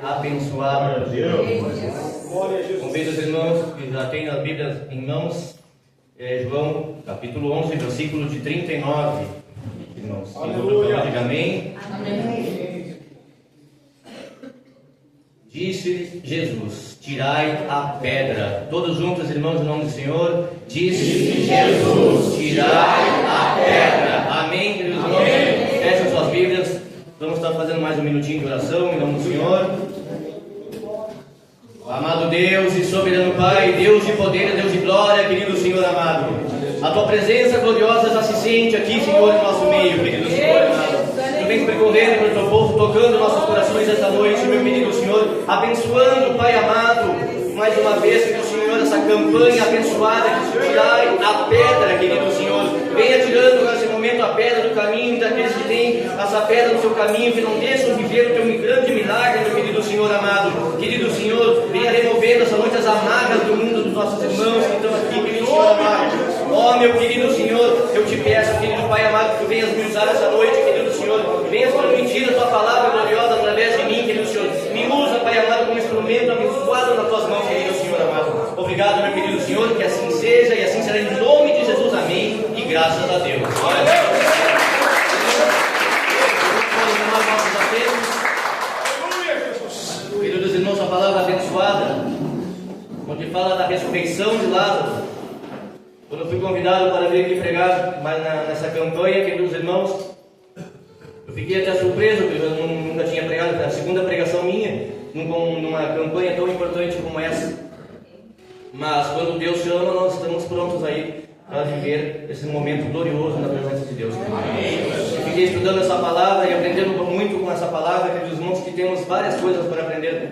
abençoada. Convido os irmãos que já têm as Bíblias em mãos, João capítulo 11, versículo de 39. Irmãos, diga amém. Amém. Disse Jesus: tirai a pedra. Todos juntos, irmãos, em nome do Senhor. Disse Jesus: tirai a pedra. Amém, queridos irmãos? Fechem suas Bíblias. Vamos estar fazendo mais um minutinho de oração em nome do Senhor. Amado Deus e soberano Pai, Deus de poder e Deus de glória, querido Senhor amado, a Tua presença gloriosa já se sente aqui, Senhor, em nosso meio, querido Senhor amado. Tu vens percorrendo para o Teu povo, tocando nossos corações esta noite, meu querido Senhor, abençoando, Pai amado, mais uma vez, querido Senhor, essa campanha abençoada que tirai a pedra, querido Senhor. Venha tirando nesse momento a pedra do caminho daqueles que têm essa pedra no seu caminho, que não deixam viver o Teu grande milagre, meu querido Senhor amado. Querido Senhor, venha removendo essa noite as amargas do mundo dos nossos irmãos que estão aqui, querido Senhor amado. Ó, meu querido Senhor, eu te peço, querido Pai amado, que Tu venhas me usar essa noite, querido Senhor. Venhas transmitir a Tua palavra gloriosa através de mim, querido Senhor. Me usa, Pai amado, como instrumento abençoado nas Tuas mãos, querido Senhor amado. Obrigado, meu querido Senhor, que assim seja e assim será em nome de Jesus. Amém. E graças a Deus. Glória a Deus. Queridos irmãos, a palavra abençoada, onde fala da ressurreição de Lázaro. Quando eu fui convidado para vir aqui pregar nessa campanha, queridos irmãos, eu fiquei até surpreso, porque eu nunca tinha pregado, foi a segunda pregação minha, numa campanha tão importante como essa. Mas quando Deus chama, nós estamos prontos aí para viver esse momento glorioso na presença de Deus. Eu fiquei estudando essa palavra e aprendendo muito com essa palavra, queridos irmãos, que temos várias coisas para aprender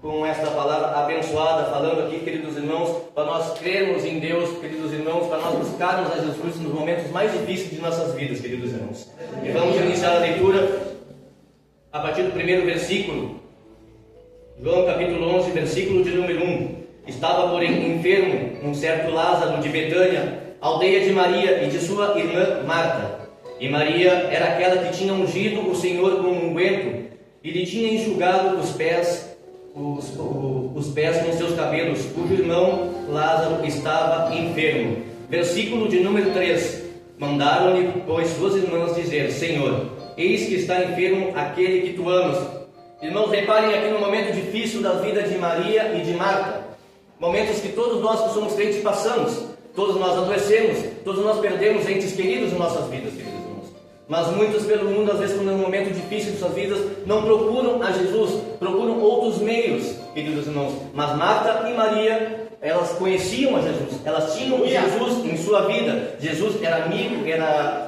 com esta palavra abençoada, falando aqui, queridos irmãos, para nós crermos em Deus, queridos irmãos, para nós buscarmos a Jesus Cristo nos momentos mais difíceis de nossas vidas, queridos irmãos. E vamos iniciar a leitura a partir do primeiro versículo, João capítulo 11, versículo de número 1. Estava, porém, enfermo um certo Lázaro de Betânia, aldeia de Maria e de sua irmã Marta. E Maria era aquela que tinha ungido o Senhor com um unguento e lhe tinha enxugado os pés com seus cabelos, cujo irmão Lázaro estava enfermo. Versículo de número 3. Mandaram-lhe, pois, suas irmãs dizer: Senhor, eis que está enfermo aquele que Tu amas. Irmãos, reparem aqui no momento difícil da vida de Maria e de Marta. Momentos que todos nós que somos crentes passamos. Todos nós adoecemos, todos nós perdemos entes queridos em nossas vidas, queridos irmãos. Mas muitos pelo mundo, às vezes, quando é um momento difícil de suas vidas, não procuram a Jesus, procuram outros meios, queridos irmãos. Mas Marta e Maria, elas conheciam a Jesus, elas tinham Jesus em sua vida. Jesus era amigo,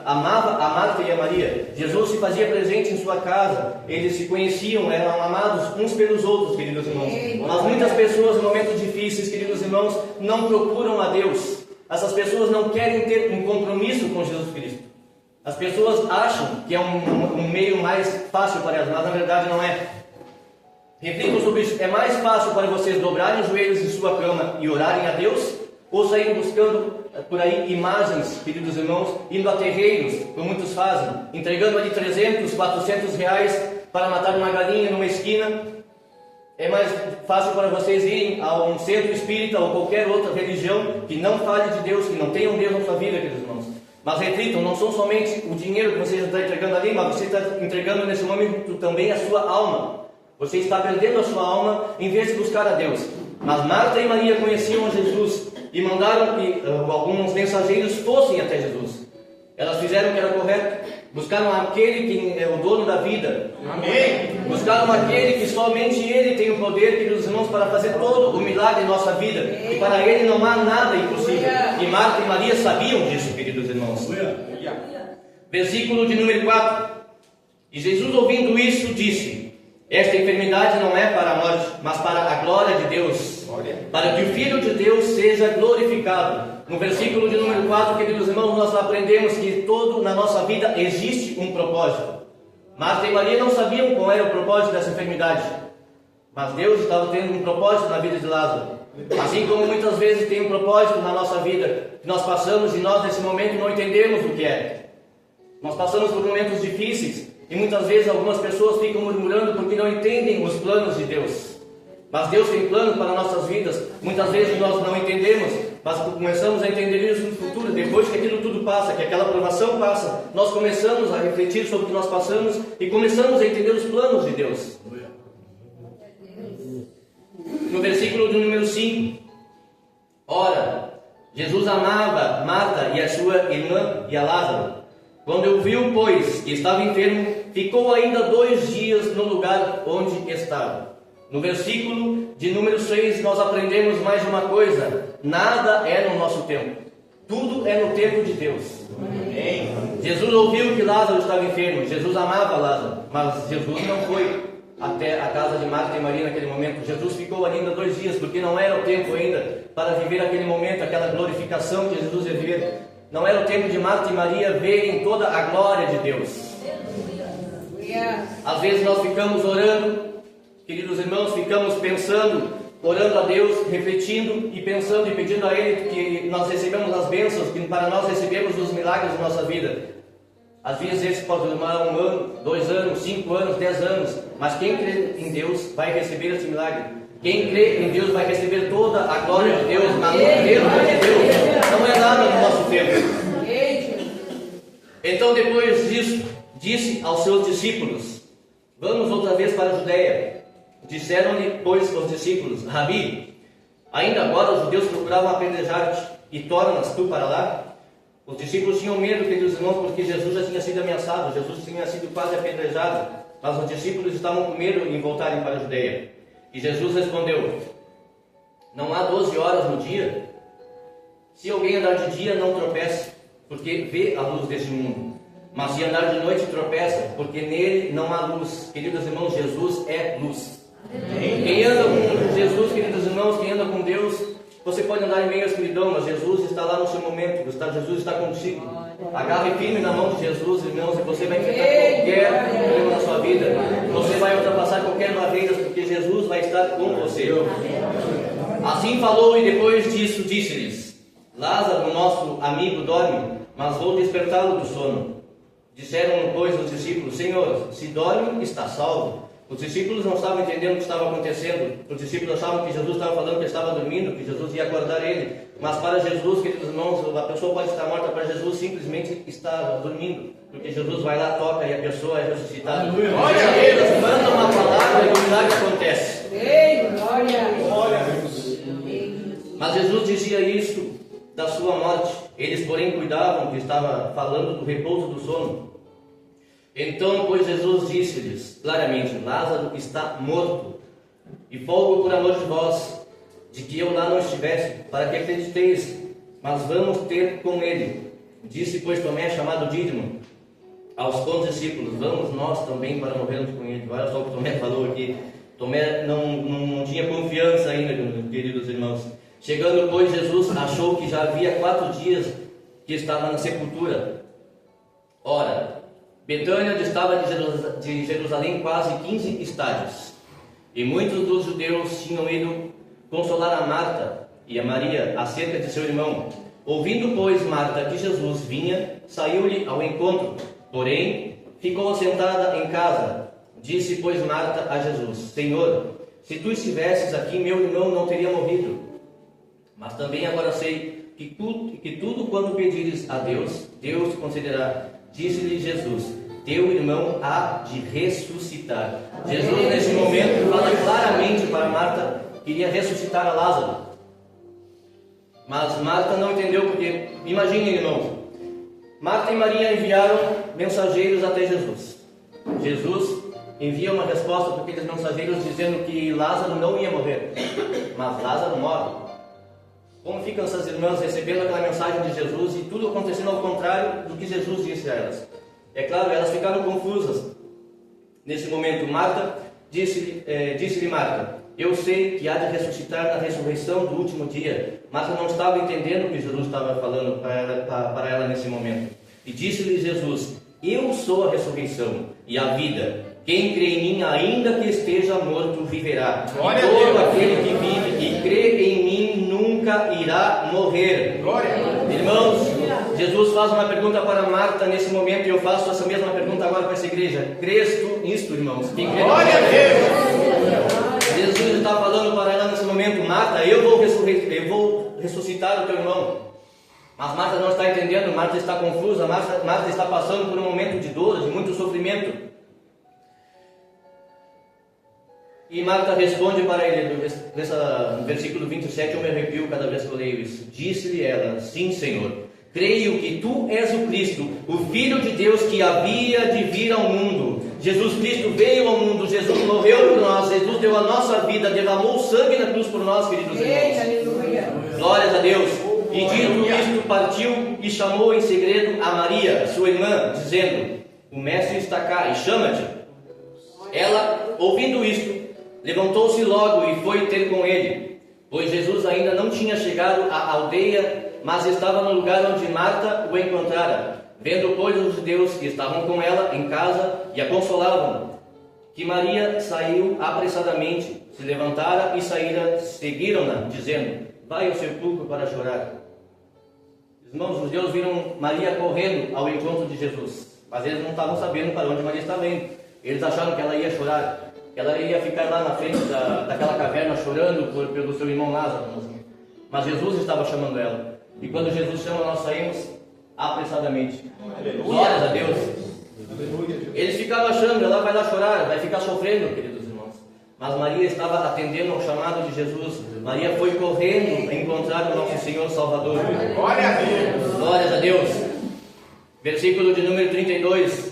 amava a Marta e a Maria. Jesus se fazia presente em sua casa, eles se conheciam, eram amados uns pelos outros, queridos irmãos. Mas muitas pessoas, em momentos difíceis, queridos irmãos, não procuram a Deus. Essas pessoas não querem ter um compromisso com Jesus Cristo. As pessoas acham que é um meio mais fácil para elas, mas na verdade não é. Reflitam sobre isso. É mais fácil para vocês dobrarem os joelhos em sua cama e orarem a Deus, ou saírem buscando por aí imagens, queridos irmãos, indo a terreiros, como muitos fazem, entregando ali 300, 400 reais para matar uma galinha numa esquina? É mais fácil para vocês irem a um centro espírita ou qualquer outra religião que não fale de Deus, que não tenha um Deus na sua vida, queridos irmãos. Mas reflitam, não são somente o dinheiro que você está entregando ali, mas você está entregando nesse momento também a sua alma. Você está perdendo a sua alma em vez de buscar a Deus. Mas Marta e Maria conheciam a Jesus e mandaram que alguns mensageiros fossem até Jesus. Elas fizeram o que era correto. Buscaram aquele que é o dono da vida. Amém. Buscaram aquele que somente Ele tem o poder, queridos irmãos, para fazer todo o milagre em nossa vida. E para Ele não há nada impossível. E Marta e Maria sabiam disso, queridos irmãos. Versículo de número 4. E Jesus, ouvindo isso, disse: esta enfermidade não é para a morte, mas para a glória de Deus, para que o Filho de Deus seja glorificado. No versículo de número 4, queridos irmãos, nós aprendemos que todo na nossa vida existe um propósito. Marta e Maria não sabiam qual era o propósito dessa enfermidade, mas Deus estava tendo um propósito na vida de Lázaro. Assim como muitas vezes tem um propósito na nossa vida, que nós passamos e nós nesse momento não entendemos o que é. Nós passamos por momentos difíceis, E muitas vezes algumas pessoas ficam murmurando porque não entendem os planos de Deus. Mas Deus tem planos para nossas vidas. Muitas vezes nós não entendemos, mas começamos a entender isso no futuro. Depois que aquilo tudo passa, que aquela provação passa, nós começamos a refletir sobre o que nós passamos e começamos a entender os planos de Deus. No versículo do número 5, ora, Jesus amava Marta e a sua irmã e a Lázaro. Quando ouviu, pois, que estava enfermo, ficou ainda 2 dias no lugar onde estava. No versículo de número 6, nós aprendemos mais uma coisa: nada é no nosso tempo, tudo é no tempo de Deus. Amém. Jesus ouviu que Lázaro estava enfermo, Jesus amava Lázaro, mas Jesus não foi até a casa de Marta e Maria naquele momento. Jesus ficou ali ainda 2 dias, porque não era o tempo ainda para viver aquele momento, aquela glorificação que Jesus ia viver. Não era o tempo de Marta e Maria verem toda a glória de Deus. Às vezes nós ficamos orando, queridos irmãos, ficamos pensando, orando a Deus, refletindo e pensando e pedindo a Ele que nós recebamos as bênçãos, que para nós recebemos os milagres da nossa vida. Às vezes esse pode demorar 1 ano, 2 anos, 5 anos, 10 anos, mas quem crê em Deus vai receber esse milagre. Quem crê em Deus vai receber toda a glória de Deus, mas o tempo de Deus não é nada no nosso tempo. Então depois disso, disse aos seus discípulos: vamos outra vez para a Judeia. Disseram-lhe, pois, os discípulos: Rabi, ainda agora os judeus procuravam apedrejar-te, e tornas tu para lá? Os discípulos tinham medo, queridos irmãos, porque Jesus já tinha sido ameaçado, Jesus tinha sido quase apedrejado, mas os discípulos estavam com medo em voltarem para a Judeia. E Jesus respondeu: não há 12 horas no dia? Se alguém andar de dia, não tropece, porque vê a luz deste mundo. Mas se andar de noite, tropeça, porque nele não há luz. Queridos irmãos, Jesus é luz. Amém. Quem anda com Jesus, queridos irmãos, quem anda com Deus, você pode andar em meio à escuridão, mas Jesus está lá no seu momento. Jesus está contigo. Agarre firme na mão de Jesus, irmãos, e você vai enfrentar qualquer problema na sua vida. Você vai ultrapassar qualquer barreira, porque Jesus vai estar com você. Assim falou, e depois disso disse-lhes: Lázaro, nosso amigo, dorme, mas vou despertá-lo do sono. Disseram, pois, os discípulos: Senhor, se dorme, está salvo. Os discípulos não estavam entendendo o que estava acontecendo. Os discípulos achavam que Jesus estava falando que estava dormindo, que Jesus ia acordar ele. Mas para Jesus, queridos irmãos, a pessoa pode estar morta, para Jesus simplesmente está dormindo. Porque Jesus vai lá, toca e a pessoa é ressuscitada. Eles mandam uma palavra e o milagre acontece. Mas Jesus dizia isso da sua morte. Eles, porém, cuidavam que estava falando do repouso do sono. Então, pois, Jesus disse-lhes claramente: Lázaro está morto, e folgo por amor de vós, de que eu lá não estivesse, para que acrediteis, mas vamos ter com ele. Disse, pois, Tomé, chamado Dídimo, aos condiscípulos: vamos nós também para morrermos com ele. Olha só o que Tomé falou aqui. Tomé não tinha confiança ainda, queridos irmãos. Chegando, pois, Jesus achou que já havia 4 dias que estava na sepultura. Ora, Betânia distava de Jerusalém quase 15 estádios, e muitos dos judeus tinham ido consolar a Marta e a Maria acerca de seu irmão. Ouvindo, pois, Marta que Jesus vinha, saiu-lhe ao encontro, porém ficou assentada em casa. Disse, pois, Marta a Jesus: Senhor, se tu estivesses aqui, meu irmão não teria morrido. Mas também agora sei que tudo quanto pedires a Deus, Deus te concederá. Disse-lhe Jesus: teu irmão há de ressuscitar. Jesus, nesse momento, fala claramente para Marta que iria ressuscitar a Lázaro. Mas Marta não entendeu, porque, imaginem, irmãos, Marta e Maria enviaram mensageiros até Jesus. Jesus envia uma resposta para aqueles mensageiros dizendo que Lázaro não ia morrer, mas Lázaro morre. Como ficam essas irmãs recebendo aquela mensagem de Jesus e tudo acontecendo ao contrário do que Jesus disse a elas? É claro, elas ficaram confusas. Nesse momento, Marta disse-lhe Marta: eu sei que há de ressuscitar na ressurreição do último dia. Marta não estava entendendo o que Jesus estava falando para ela nesse momento. E disse-lhe Jesus: eu sou a ressurreição e a vida. Quem crê em mim, ainda que esteja morto, viverá. Glória E a todo Deus. aquele que vive e crê em mim nunca irá morrer. Glória a Deus. Irmãos, Jesus faz uma pergunta para Marta nesse momento e eu faço essa mesma pergunta agora para essa igreja. Crês tu nisto, irmãos? Quem crê Glória a Deus. Jesus está falando para ela nesse momento: Marta, eu vou ressuscitar o teu irmão. Mas Marta não está entendendo, Marta está confusa, Marta está passando por um momento de dor, de muito sofrimento. E Marta responde para ele, no versículo 27, eu me arrepio cada vez que eu leio isso. Disse-lhe ela: sim, Senhor, creio que tu és o Cristo, o Filho de Deus que havia de vir ao mundo. Jesus Cristo veio ao mundo, Jesus morreu por nós, Jesus deu a nossa vida, derramou sangue na cruz por nós, queridos irmãos. Glórias a Deus. E dito isto, partiu e chamou em segredo a Maria, sua irmã, dizendo: o mestre está cá e chama-te. Ela, ouvindo isto, levantou-se logo e foi ter com ele, pois Jesus ainda não tinha chegado à aldeia, mas estava no lugar onde Marta o encontrara. Vendo, pois, os judeus que estavam com ela em casa e a consolavam, que Maria saiu apressadamente, se levantara e saíra, seguiram-na, dizendo: vai ao sepulcro para chorar. Irmãos, os judeus viram Maria correndo ao encontro de Jesus, mas eles não estavam sabendo para onde Maria estava indo. Eles acharam que ela ia chorar, que ela ia ficar lá na frente daquela caverna chorando pelo seu irmão Lázaro. Mas Jesus estava chamando ela. E quando Jesus chama, nós saímos apressadamente. Glórias a Deus. Eles ficavam achando, ela vai lá chorar, vai ficar sofrendo, queridos irmãos. Mas Maria estava atendendo ao chamado de Jesus. Maria foi correndo encontrar o nosso Senhor Salvador. Glória a Deus. Glórias a Deus. Versículo de número 32.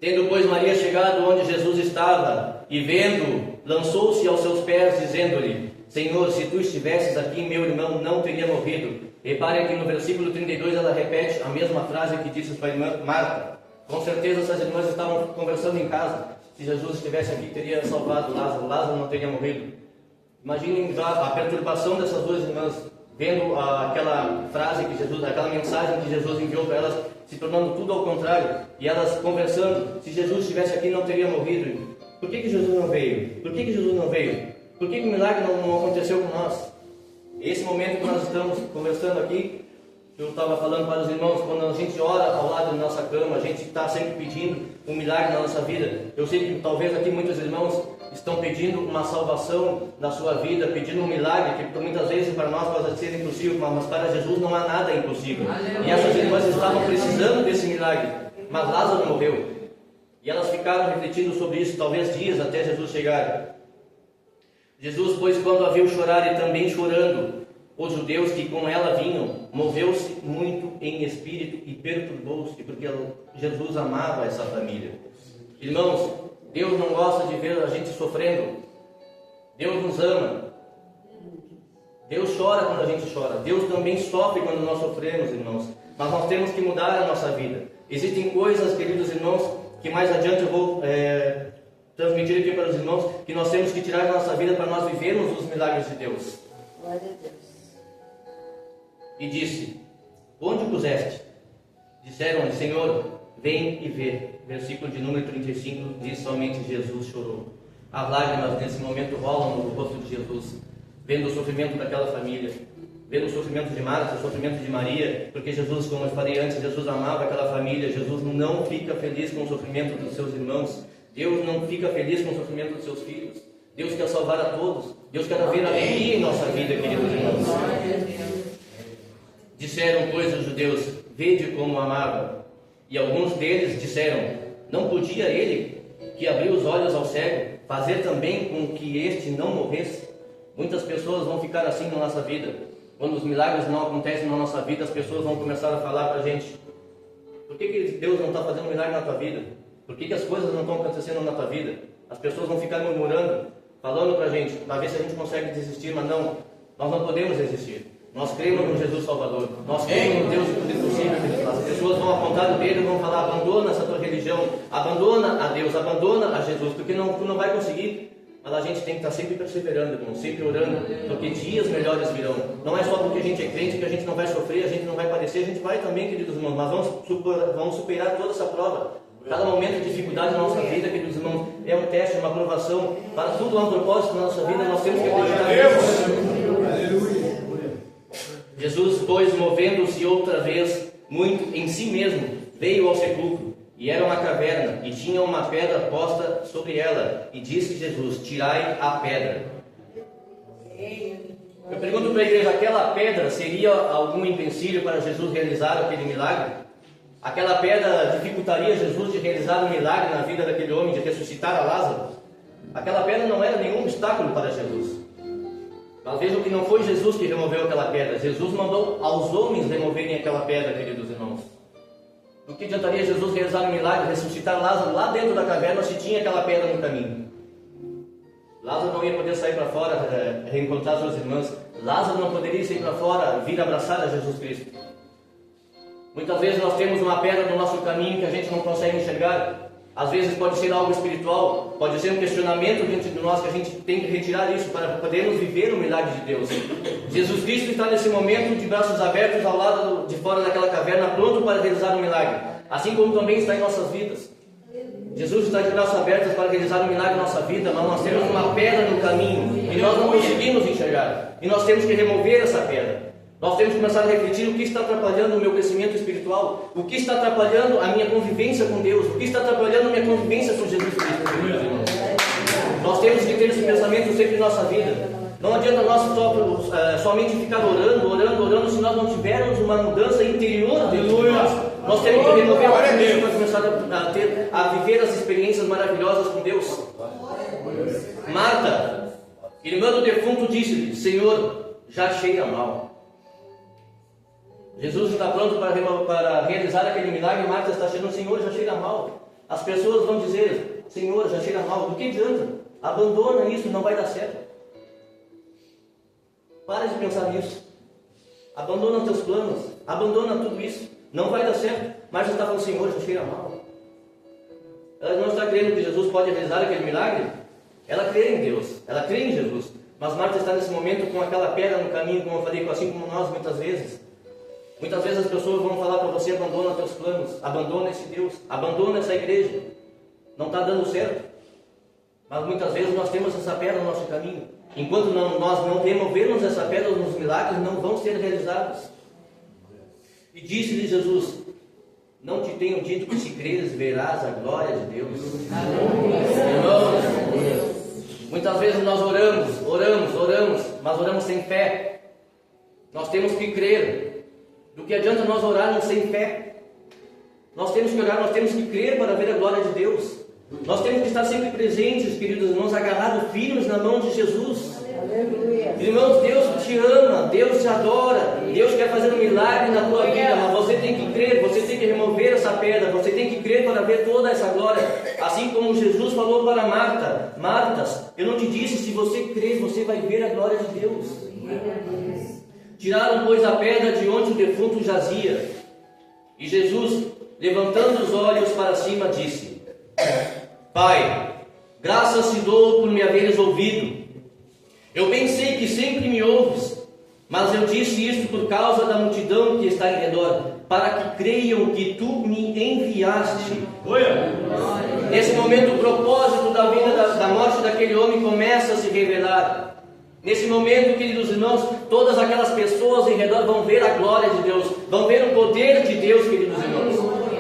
Tendo, pois, Maria chegado onde Jesus estava, e vendo, lançou-se aos seus pés, dizendo-lhe: Senhor, se tu estivesses aqui, meu irmão não teria morrido. Reparem que no versículo 32 ela repete a mesma frase que disse para a irmã Marta. Com certeza essas irmãs estavam conversando em casa. Se Jesus estivesse aqui, teria salvado Lázaro. Lázaro não teria morrido. Imaginem já a perturbação dessas duas irmãs, vendo aquela frase que Jesus, aquela mensagem que Jesus enviou para elas, se tornando tudo ao contrário, e elas conversando: se Jesus estivesse aqui, não teria morrido. Por que Jesus não veio? Por que Jesus não veio? Por que o milagre não aconteceu com nós? Esse momento que nós estamos conversando aqui, eu estava falando para os irmãos, quando a gente ora ao lado da nossa cama, a gente está sempre pedindo um milagre na nossa vida. Eu sei que talvez aqui muitos irmãos estão pedindo uma salvação na sua vida, pedindo um milagre, que muitas vezes para nós pode ser impossível, mas para Jesus não há nada impossível. E essas irmãs estavam precisando desse milagre, mas Lázaro morreu. E elas ficaram refletindo sobre isso, talvez dias até Jesus chegar. Jesus, pois, quando a viu chorar e também chorando, os judeus que com ela vinham, moveu-se muito em espírito e perturbou-se, porque Jesus amava essa família. Irmãos, Deus não gosta de ver a gente sofrendo. Deus nos ama. Deus chora quando a gente chora. Deus também sofre quando nós sofremos, irmãos. Mas nós temos que mudar a nossa vida. Existem coisas, queridos irmãos, que mais adiante eu vou transmitir aqui para os irmãos, que nós temos que tirar da nossa vida para nós vivermos os milagres de Deus. Glória a Deus. E disse: onde o puseste? Disseram-lhe: Senhor, vem e vê. Versículo de número 35 diz: somente Jesus chorou. As lágrimas nesse momento rolam no rosto de Jesus, vendo o sofrimento daquela família, vendo o sofrimento de Marta, o sofrimento de Maria, porque Jesus, como eu falei antes, Jesus amava aquela família. Jesus não fica feliz com o sofrimento dos seus irmãos. Deus não fica feliz com o sofrimento dos seus filhos. Deus quer salvar a todos. Deus quer haver alegria em nossa vida, queridos irmãos. Disseram, pois, os judeus: vede como amava. E alguns deles disseram: não podia ele, que abriu os olhos ao cego, fazer também com que este não morresse? Muitas pessoas vão ficar assim na nossa vida. Quando os milagres não acontecem na nossa vida, as pessoas vão começar a falar para a gente: por que Deus não está fazendo um milagre na tua vida? Por que as coisas não estão acontecendo na tua vida? As pessoas vão ficar murmurando, falando para a gente, para ver se a gente consegue desistir, mas não, nós não podemos desistir. Nós cremos no Jesus Salvador, nós cremos no Deus do impossível. As pessoas vão apontar o dedo e vão falar: abandona essa tua religião, abandona a Deus, abandona a Jesus, porque tu não vai conseguir. Mas a gente tem que estar sempre perseverando, irmão, sempre orando, porque dias melhores virão. Não é só porque a gente é crente que a gente não vai sofrer, a gente não vai padecer, a gente vai também, queridos irmãos, mas vamos superar toda essa prova. Cada momento de dificuldade na nossa vida, queridos irmãos, é um teste, uma aprovação. Para tudo há um propósito na nossa vida, nós temos que acreditar nisso. Jesus, pois, movendo-se outra vez muito em si mesmo, veio ao sepulcro, e era uma caverna, e tinha uma pedra posta sobre ela, e disse Jesus: tirai a pedra. Eu pergunto para a igreja, aquela pedra seria algum empecilho para Jesus realizar aquele milagre? Aquela pedra dificultaria Jesus de realizar um milagre na vida daquele homem, de ressuscitar a Lázaro? Aquela pedra não era nenhum obstáculo para Jesus. Mas vejam que não foi Jesus que removeu aquela pedra. Jesus mandou aos homens removerem aquela pedra, queridos irmãos. Do que adiantaria Jesus realizar um milagre, ressuscitar Lázaro lá dentro da caverna, se tinha aquela pedra no caminho? Lázaro não ia poder sair para fora, reencontrar suas irmãs. Lázaro não poderia sair para fora, vir abraçar a Jesus Cristo. Muitas vezes nós temos uma pedra no nosso caminho que a gente não consegue enxergar. Às vezes pode ser algo espiritual, pode ser um questionamento dentro de nós que a gente tem que retirar isso para podermos viver o milagre de Deus. Jesus Cristo está nesse momento de braços abertos ao lado de fora daquela caverna, pronto para realizar um milagre, assim como também está em nossas vidas. Jesus está de braços abertos para realizar um milagre na nossa vida, mas nós temos uma pedra no caminho e nós não conseguimos enxergar, e nós temos que remover essa pedra. Nós temos que começar a refletir o que está atrapalhando o meu crescimento espiritual, o que está atrapalhando a minha convivência com Deus, o que está atrapalhando a minha convivência com Jesus Cristo, meus irmãos. Nós temos que ter esse pensamento sempre em nossa vida. Não adianta nós somente ficar orando, se nós não tivermos uma mudança interior dentro de nós. Nós temos que remover a cabeça para começar a viver as experiências maravilhosas com Deus. Marta, irmã do defunto, disse-lhe: Senhor, já cheira mal. Jesus está pronto para realizar aquele milagre. Marta está achando: Senhor, já cheira mal. As pessoas vão dizer: Senhor, já cheira mal. Do que adianta? Abandona isso, não vai dar certo. Para de pensar nisso. Abandona os teus planos, abandona tudo isso, não vai dar certo. Marta está falando: Senhor, já cheira mal. Ela não está crendo que Jesus pode realizar aquele milagre. Ela crê em Deus, ela crê em Jesus. Mas Marta está nesse momento com aquela pedra no caminho, como eu falei, assim como nós muitas vezes. Muitas vezes as pessoas vão falar para você: abandona teus planos, abandona esse Deus, abandona essa igreja, não está dando certo. Mas muitas vezes nós temos essa pedra no nosso caminho. Enquanto nós não removermos essa pedra, os milagres não vão ser realizados. E disse-lhe Jesus: não te tenho dito que se creres verás a glória de Deus? Irmãos, muitas vezes nós oramos, mas oramos sem fé. Nós temos que crer. Do que adianta nós orarmos sem fé? Nós temos que orar, nós temos que crer para ver a glória de Deus. Nós temos que estar sempre presentes, queridos irmãos, agarrados firmes na mão de Jesus. Aleluia. Irmãos, Deus te ama, Deus te adora, Deus quer fazer um milagre na tua vida, mas você tem que crer, você tem que remover essa pedra, você tem que crer para ver toda essa glória. Assim como Jesus falou para Marta: Martas, eu não te disse, se você crer, você vai ver a glória de Deus. Tiraram, pois, a pedra de onde o defunto jazia. E Jesus, levantando os olhos para cima, disse: Pai, graças te dou por me haveres ouvido. Eu bem sei que sempre me ouves, mas eu disse isto por causa da multidão que está em redor, para que creiam que tu me enviaste. Nesse momento, o propósito da vida, da morte daquele homem começa a se revelar. Nesse momento, queridos irmãos, todas aquelas pessoas em redor vão ver a glória de Deus, vão ver o poder de Deus, queridos irmãos.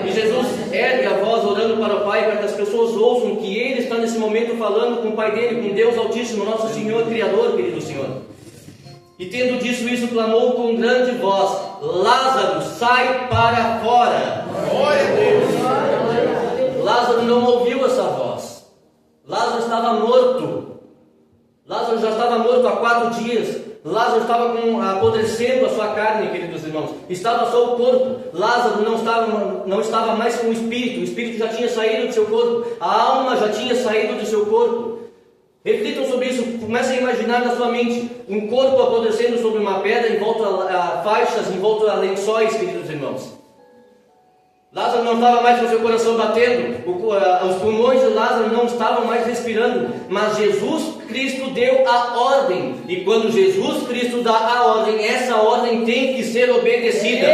E Jesus ergue a voz orando para o Pai, para que as pessoas ouçam que Ele está nesse momento falando com o Pai dele, com Deus Altíssimo, nosso Senhor Criador, querido Senhor. E tendo dito isso, clamou com grande voz: Lázaro, sai para fora. Glória a Deus. Lázaro não ouviu essa voz. Lázaro estava morto. Lázaro já estava morto há 4 dias. Lázaro estava apodrecendo a sua carne, queridos irmãos. Estava só o corpo. Lázaro não estava mais com o espírito já tinha saído do seu corpo. A alma já tinha saído do seu corpo. Reflitam sobre isso, comecem a imaginar na sua mente um corpo apodrecendo sobre uma pedra, em volta a faixas, em volta a lençóis, queridos irmãos. Lázaro não estava mais com seu coração batendo, os pulmões de Lázaro não estavam mais respirando, mas Jesus Cristo deu a ordem, e quando Jesus Cristo dá a ordem, essa ordem tem que ser obedecida.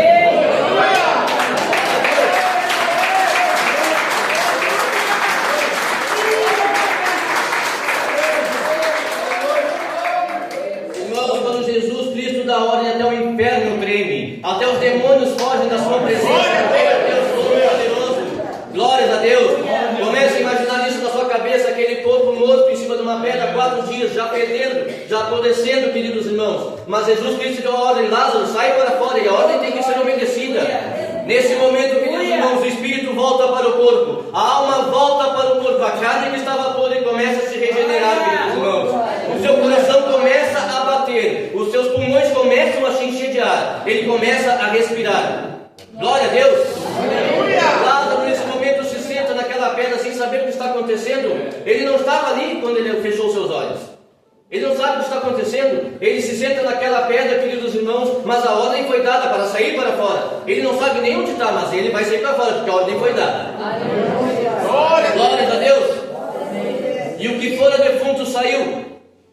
inferno treme, até os demônios fogem da sua presença. Glória a Deus, Todo-Poderoso. Glórias a Deus. Comece a imaginar isso na sua cabeça, aquele corpo morto em cima de uma pedra há 4 dias, já perdendo, já apodrecendo, queridos irmãos. Mas Jesus Cristo deu a ordem: Lázaro, sai para fora, e a ordem tem que ser obedecida. Nesse momento, queridos irmãos, o espírito volta para o corpo, a alma volta para o corpo, a carne que estava podre começa a se regenerar, queridos irmãos. O seu coração começa a bater, os seus pulmões começam a se encher de ar, ele começa a respirar. Glória a Deus. Lázaro, nesse momento, se senta naquela pedra sem saber o que está acontecendo. Ele não estava ali quando ele fechou seus olhos. Ele não sabe o que está acontecendo. Ele se senta naquela pedra, queridos irmãos, mas a ordem foi dada para sair para fora. Ele não sabe nem onde está, mas ele vai sair para fora, porque a ordem foi dada. Glórias a Deus. E o que fora defunto saiu,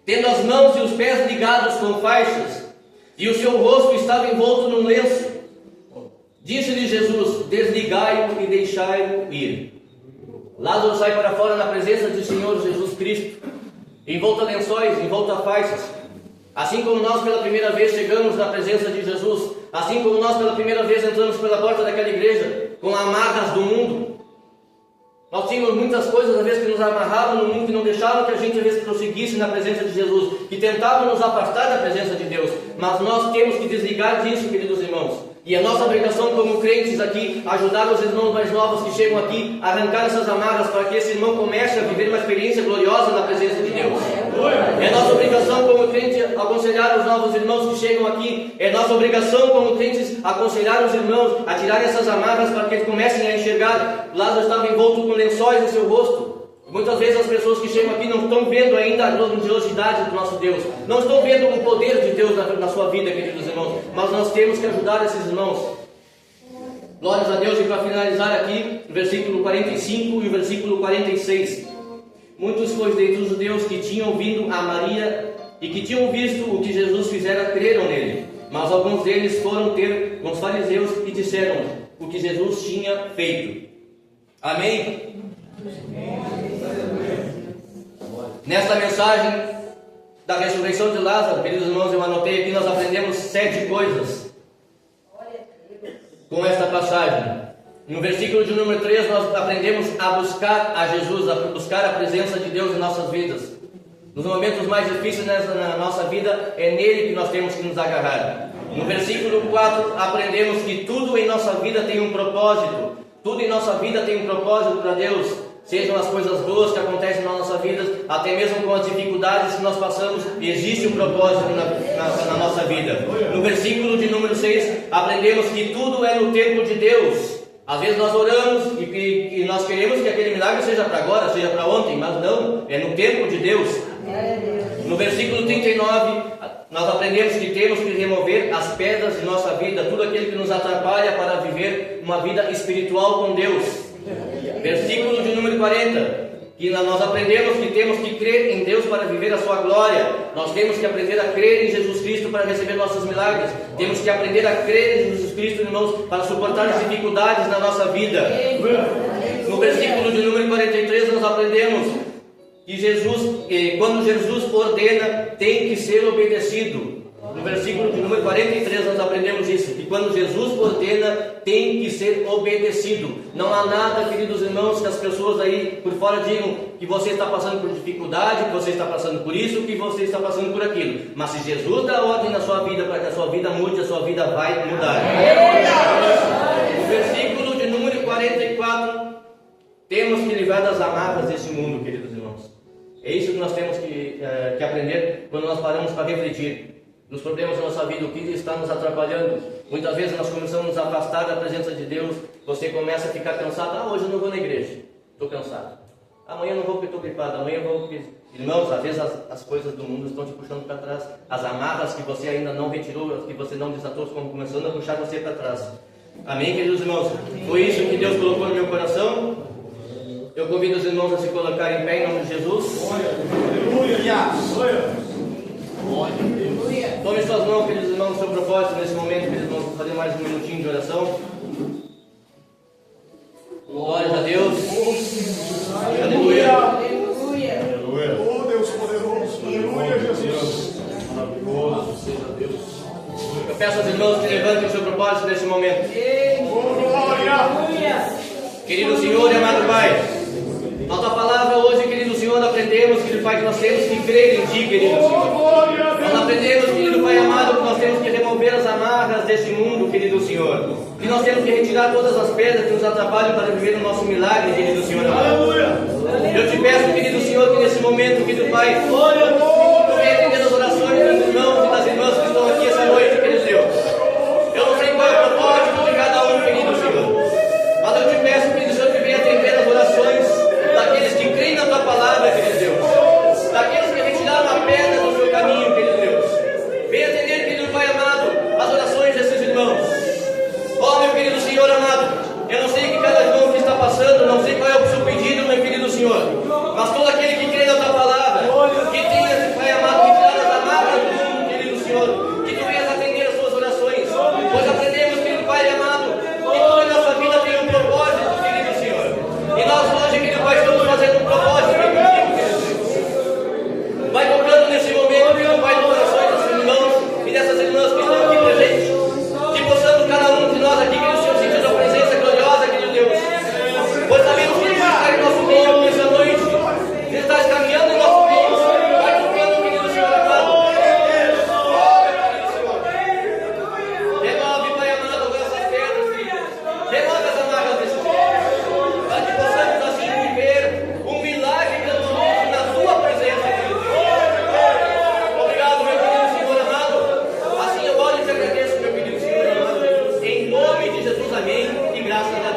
tendo as mãos e os pés ligados com faixas, e o seu rosto estava envolto num lenço. Disse-lhe Jesus: desligai-o e deixai-o ir. Lázaro sai para fora na presença do Senhor Jesus Cristo, envolto a lençóis, envolto a faixas. Assim como nós pela primeira vez chegamos na presença de Jesus, assim como nós pela primeira vez entramos pela porta daquela igreja, com amarras do mundo, nós tínhamos muitas coisas às vezes que nos amarravam no mundo, que não deixavam que a gente às vezes prosseguisse na presença de Jesus, que tentavam nos afastar da presença de Deus. Mas nós temos que desligar disso, queridos irmãos. E a nossa obrigação como crentes aqui, ajudar os irmãos mais novos que chegam aqui, a arrancar essas amarras, para que esse irmão comece a viver uma experiência gloriosa na presença de Deus. É nossa obrigação como crentes aconselhar os novos irmãos que chegam aqui. É nossa obrigação como crentes aconselhar os irmãos a tirar essas amarras, para que eles comecem a enxergar. Lázaro estava envolto com lençóis no seu rosto. Muitas vezes as pessoas que chegam aqui não estão vendo ainda a grandiosidade do nosso Deus, não estão vendo o poder de Deus na sua vida, queridos irmãos, mas nós temos que ajudar esses irmãos. Glórias a Deus. E para finalizar aqui, o versículo 45 e o versículo 46. Muitos, pois, dentre os judeus que tinham vindo a Maria e que tinham visto o que Jesus fizera, creram nele, mas alguns deles foram ter com os fariseus e disseram o que Jesus tinha feito. Amém? Nesta mensagem da ressurreição de Lázaro, queridos irmãos, eu anotei aqui, nós aprendemos 7 coisas com esta passagem. No versículo de número 3, nós aprendemos a buscar a Jesus, a buscar a presença de Deus em nossas vidas. Nos momentos mais difíceis na nossa vida, é nele que nós temos que nos agarrar. No versículo 4, aprendemos que tudo em nossa vida tem um propósito. Tudo em nossa vida tem um propósito para Deus. Sejam as coisas boas que acontecem na nossa vida, até mesmo com as dificuldades que nós passamos, existe um propósito na nossa vida. No versículo de número 6, aprendemos que tudo é no tempo de Deus. Às vezes nós oramos e nós queremos que aquele milagre seja para agora, seja para ontem, mas não, é no tempo de Deus. No versículo 39, nós aprendemos que temos que remover as pedras de nossa vida, tudo aquilo que nos atrapalha para viver uma vida espiritual com Deus. Versículo de número 40, que nós aprendemos que temos que crer em Deus para viver a sua glória. Nós temos que aprender a crer em Jesus Cristo para receber nossos milagres. Temos que aprender a crer em Jesus Cristo, irmãos, para suportar as dificuldades na nossa vida. No versículo de número 43, nós aprendemos que quando Jesus ordena, tem que ser obedecido. No versículo de número 43 nós aprendemos isso, que quando Jesus ordena, tem que ser obedecido. Não há nada, queridos irmãos, que as pessoas aí por fora digam que você está passando por dificuldade, que você está passando por isso, que você está passando por aquilo. Mas se Jesus dá ordem na sua vida para que a sua vida mude, a sua vida vai mudar. No versículo de número 44, temos que livrar das amarras desse mundo, queridos irmãos. É isso que nós temos que aprender quando nós paramos para refletir nos problemas da nossa vida, o que está nos atrapalhando. Muitas vezes nós começamos a nos afastar da presença de Deus. Você começa a ficar cansado. Hoje eu não vou na igreja, estou cansado. Amanhã eu não vou porque estou gripado. Amanhã eu vou porque... Irmãos, às vezes as coisas do mundo estão te puxando para trás. As amarras que você ainda não retirou, que você não desatou, estão começando a puxar você para trás. Amém, queridos irmãos? Foi isso que Deus colocou no meu coração. Eu convido os irmãos a se colocarem em pé em nome de Jesus. Tome suas mãos, queridos irmãos, no seu propósito nesse momento, queridos irmãos, vamos fazer mais um minutinho de oração. Glórias a Deus. Aleluia. Aleluia. Oh Deus poderoso. Aleluia, Jesus. Maravilhoso seja Deus. peço aos irmãos que levantem o seu propósito nesse momento. Querido Senhor e amado Pai, na tua palavra hoje, querido Senhor, aprendemos, querido Pai, que nós temos que crer em Ti, querido Senhor. Nós aprendemos, querido Pai amado, que nós temos que remover as amarras deste mundo, querido Senhor. Que nós temos que retirar todas as pedras que nos atrapalham para viver o nosso milagre, querido Senhor amado. Eu te peço, querido Senhor, que nesse momento, querido Pai, tu venha atender as orações dos irmãos e das irmãs que estão aqui essa noite, querido Deus. Eu não sei qual é o propósito de cada um, querido Senhor. Mas eu te peço, querido Senhor, que venha atender as orações daqueles que creem na tua palavra, querido Deus. Daqueles que retiraram a pedra do seu caminho, querido Deus. Venha atender, querido Pai amado, as orações desses irmãos. Ó, meu querido Senhor amado, eu não sei o que cada irmão que está passando, não sei qual é o seu pedido, meu querido Senhor. Mas todo aquele que crê na tua palavra, que tenha, Pai amado, que tirar as amarras do mundo, querido Senhor, que tu venhas atender as suas orações. Pois aprendemos, querido Pai amado, que toda a nossa vida tem um propósito, querido Senhor. E nós hoje, querido Pai, estamos fazendo um propósito contigo, querido Deus. Vai tocando nesse momento, querido Pai, no coração desses irmãos e dessas irmãs que estão aqui presentes. Que possamos cada um de nós aqui, querido Senhor, sentir a presença gloriosa, querido Deus. Pois sabemos que tu está em nosso meio nessa noite. Tu estás caminhando em nosso meio. Vai tocando, querido Senhor amado. Remove, Pai amado, essas pedras, filhos. Remove as amarras desse mundo. Para que possamos assim viver um milagre grandioso na tua presença, querido Deus. Obrigado, meu querido Senhor amado. Assim eu oro e te agradeço, meu querido Senhor amado. Em nome de Jesus, amém. E graças a Deus.